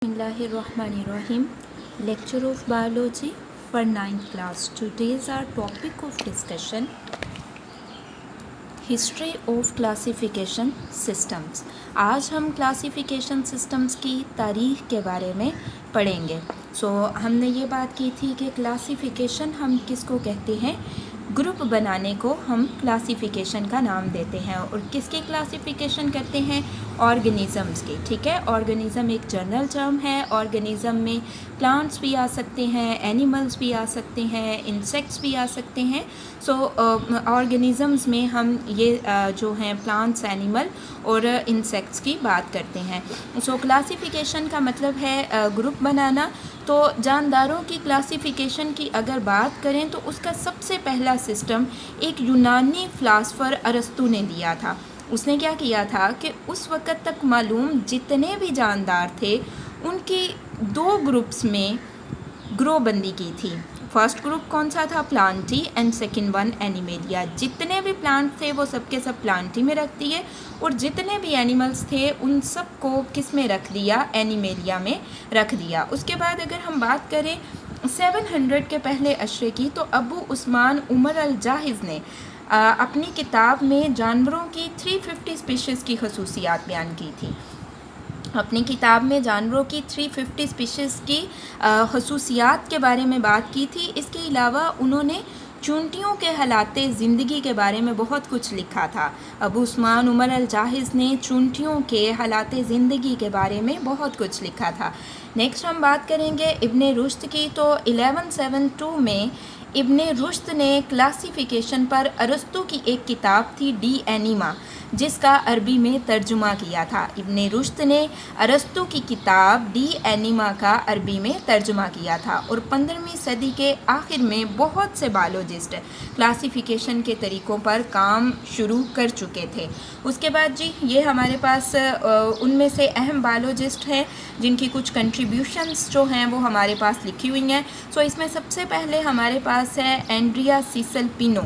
Bismillahirrahmanirrahim. Lecture of Biology for 9th class. Today's our topic of discussion history of classification systems. आज हम classification systems की तारीख़ के बारे में पढ़ेंगे. हमने ये बात की थी कि क्लासिफिकेशन हम किसको कहते हैं, ग्रुप बनाने को हम क्लासिफिकेशन का नाम देते हैं. और किसकी क्लासिफिकेशन करते हैं, ऑर्गेनिज़म्स की. ठीक है, ऑर्गेनिज़म एक जनरल टर्म है. ऑर्गेनिज़म में प्लांट्स भी आ सकते हैं, एनिमल्स भी आ सकते हैं, इंसेक्ट्स भी आ सकते हैं. ऑर्गेनिज़म्स में हम ये जो हैं प्लांट्स, एनिमल और इंसेक्ट्स की बात करते हैं. क्लासिफिकेशन का मतलब है ग्रुप बनाना. तो जानदारों की क्लासिफिकेशन की अगर बात करें तो उसका सबसे पहला सिस्टम एक यूनानी फ़िलासफ़र अरस्तू ने दिया था. उसने क्या किया था कि उस वक़्त तक मालूम जितने भी जानदार थे उनकी दो ग्रुप्स में ग्रोबंदी की थी. फर्स्ट ग्रुप कौन सा था, Plantae, and second one animalia. जितने भी प्लांट थे वो सब के सब प्लांटी में रख दिए और जितने भी एनिमल्स थे उन सब को किस में रख दिया, एनिमेलिया में रख दिया. उसके बाद अगर हम बात करें 700 के पहले अशरे की, तो अबू उस्मान उमर अल जाहिज़ ने अपनी किताब में जानवरों की 350 स्पीशीज़ की खसूसियात बयान की थी. अपनी किताब में जानवरों की 350 स्पीशीज़ की खसूसियात के बारे में बात की थी. इसके अलावा उन्होंने चूंटियों के हालाते ज़िंदगी के बारे में बहुत कुछ लिखा था. अबू उस्मान उमर अल जाहिज़ ने चूंटियों के हालाते ज़िंदगी के बारे में बहुत कुछ लिखा था. नेक्स्ट हम बात करेंगे इब्ने रुश्द की. तो 1172 में इब्ने रुश्द ने क्लासिफिकेशन पर अरस्तू की एक किताब थी डी एनिमा, जिसका अरबी में तर्जुमा किया था. इब्ने रुश्द ने अरस्तू की किताब डी एनिमा का अरबी में तर्जुमा किया था. और 15वीं सदी के आखिर में बहुत से बायोलॉजिस्ट क्लासिफिकेशन के तरीक़ों पर काम शुरू कर चुके थे. उसके बाद जी ये हमारे पास उनमें से अहम बायोलॉजिस्ट हैं जिनकी कुछ कंट्रीब्यूशंस जो हैं वो हमारे पास लिखी हुई हैं. इसमें सबसे पहले हमारे पास है एंड्रिया सीसल पिनो.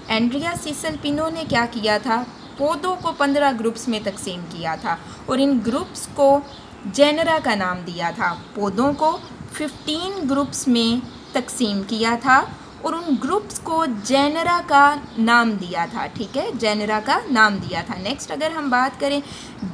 एंड्रिया सीसल पिनो ने क्या किया था, पौधों को 15 ग्रुप्स में तकसीम किया था और इन ग्रुप्स को जेनरा का नाम दिया था. पौधों को 15 ग्रुप्स में तकसीम किया था और उन ग्रुप्स को जेनरा का नाम दिया था. ठीक है, जेनरा का नाम दिया था. नेक्स्ट अगर हम बात करें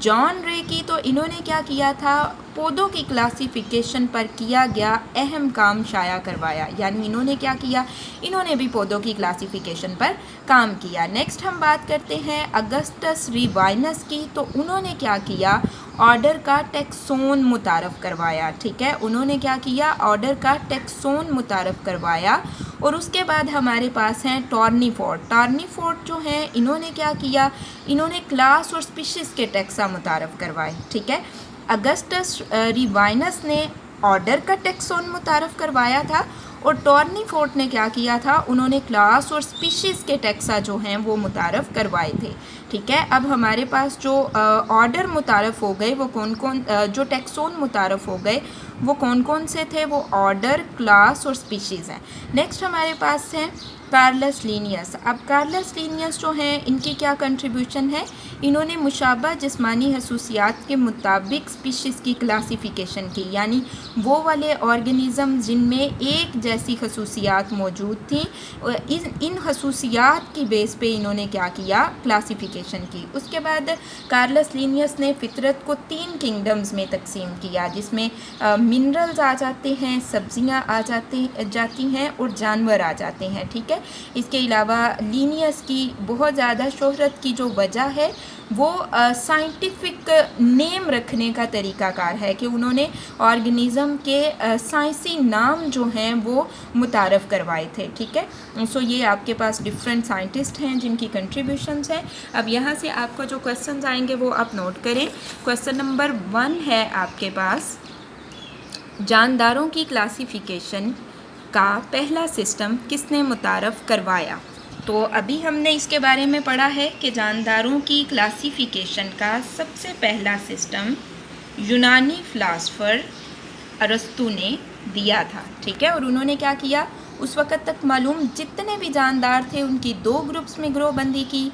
जॉन रे की, तो इन्होंने क्या किया था, पौधों की क्लासिफिकेशन पर किया गया अहम काम शाया करवाया. यानी इन्होंने क्या किया, इन्होंने भी पौधों की क्लासिफिकेशन पर काम किया. नेक्स्ट हम बात करते हैं अगस्टस रिवाइनस की. तो उन्होंने क्या किया, ऑर्डर का टेक्सोन मुतारफ़ करवाया. ठीक है, उन्होंने क्या किया, ऑर्डर का टेक्सोन मुतारफ़ करवाया. और उसके बाद हमारे पास हैं टॉर्नीफोर्ड. टॉर्नीफोर्ड जो हैं इन्होंने क्या किया, इन्होंने क्लास और स्पीशीज़ के टैक्सा मुतारफ़ करवाए. ठीक है, अगस्टस रिवाइनस ने ऑर्डर का टेक्सोन मुतारफ़ करवाया था और टॉर्नीफोर्ड ने क्या किया था, उन्होंने क्लास और स्पीशीज़ के टैक्सा जो हैं वो मुतारफ़ करवाए थे. ठीक है, अब हमारे पास जो ऑर्डर मुतारफ़ हो गए वो कौन कौन, जो टैक्सोन मुतारफ़ हो गए वो कौन कौन से थे, वो ऑर्डर, क्लास और स्पीशीज़ हैं. नेक्स्ट हमारे पास हैं कार्लस लीनियस. अब कार्लस लीनियस जो हैं इनकी क्या कंट्रीब्यूशन है, इन्होंने मुशाबा जिस्मानी खसूसियात के मुताबिक स्पीशीज़ की क्लासिफिकेशन की. यानी वो वाले ऑर्गेनिज़म जिनमें एक जैसी खसूसियात मौजूद थी, इन खसूसियात की बेस पे इन्होंने क्या किया, क्लासिफिकेशन की. उसके बाद कार्लस लीनियस ने फितरत को 3 किंगडम्स में तकसीम किया, जिसमें मिनरल्स आ जाते हैं, सब्जियां आ जाती हैं और जानवर आ जाते हैं. ठीक है, इसके अलावा लीनियस की बहुत ज़्यादा शोहरत की जो वजह है वो साइंटिफिक नेम रखने का तरीक़ाकार है कि उन्होंने ऑर्गेनिज़म के साइंसी नाम जो हैं वो मुतारफ़ करवाए थे. ठीक है, ये आपके पास डिफरेंट साइंटिस्ट हैं जिनकी कंट्रीब्यूशंस हैं. अब यहाँ से आपको जो क्वेश्चंस आएंगे वो आप नोट करें. क्वेश्चन नंबर 1 है आपके पास, जानदारों की क्लासिफिकेशन का पहला सिस्टम किसने मुतारफ़ करवाया. तो अभी हमने इसके बारे में पढ़ा है कि जानदारों की क्लासिफिकेशन का सबसे पहला सिस्टम यूनानी फ़िलासफ़र अरस्तू ने दिया था. ठीक है, और उन्होंने क्या किया, उस वक़्त तक मालूम जितने भी जानदार थे उनकी 2 ग्रुप्स में ग्रोबंदी की.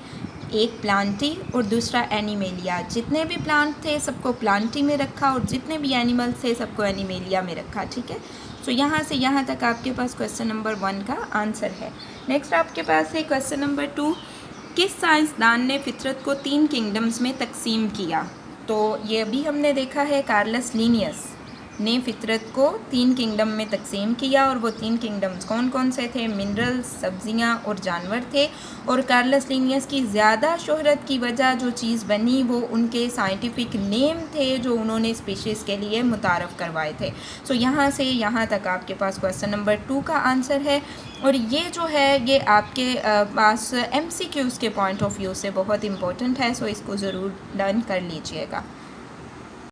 ایک پلانٹی اور دوسرا اینیمیلیا. جتنے بھی پلانٹ تھے سب کو پلانٹی میں رکھا اور جتنے بھی اینیملس تھے سب کو اینیمیلیا میں رکھا. ٹھیک ہے. سو یہاں سے یہاں تک آپ کے پاس کویسچن نمبر 1 کا آنسر ہے. نیکسٹ آپ کے پاس ہے کویسچن نمبر 2. کس سائنسدان نے فطرت کو 3 کنگڈمز میں تقسیم کیا؟ تو یہ ابھی ہم نے دیکھا ہے کارلس لینیس نے فطرت کو 3 کنگڈم میں تقسیم کیا، اور وہ 3 کنگڈمز کون کون سے تھے؟ منرلز، سبزیاں اور جانور تھے. اور کارلس لینیس کی زیادہ شہرت کی وجہ جو چیز بنی وہ ان کے سائنٹیفک نیم تھے جو انہوں نے اسپیشیز کے لیے متعارف کروائے تھے. سو یہاں سے یہاں تک آپ کے پاس کویسچن نمبر 2 کا آنسر ہے. اور یہ جو ہے یہ آپ کے پاس ایم سی کیوز کے پوائنٹ آف ویو سے بہت امپورٹنٹ ہے. سو اس کو ضرور لرن کر لیجئے گا.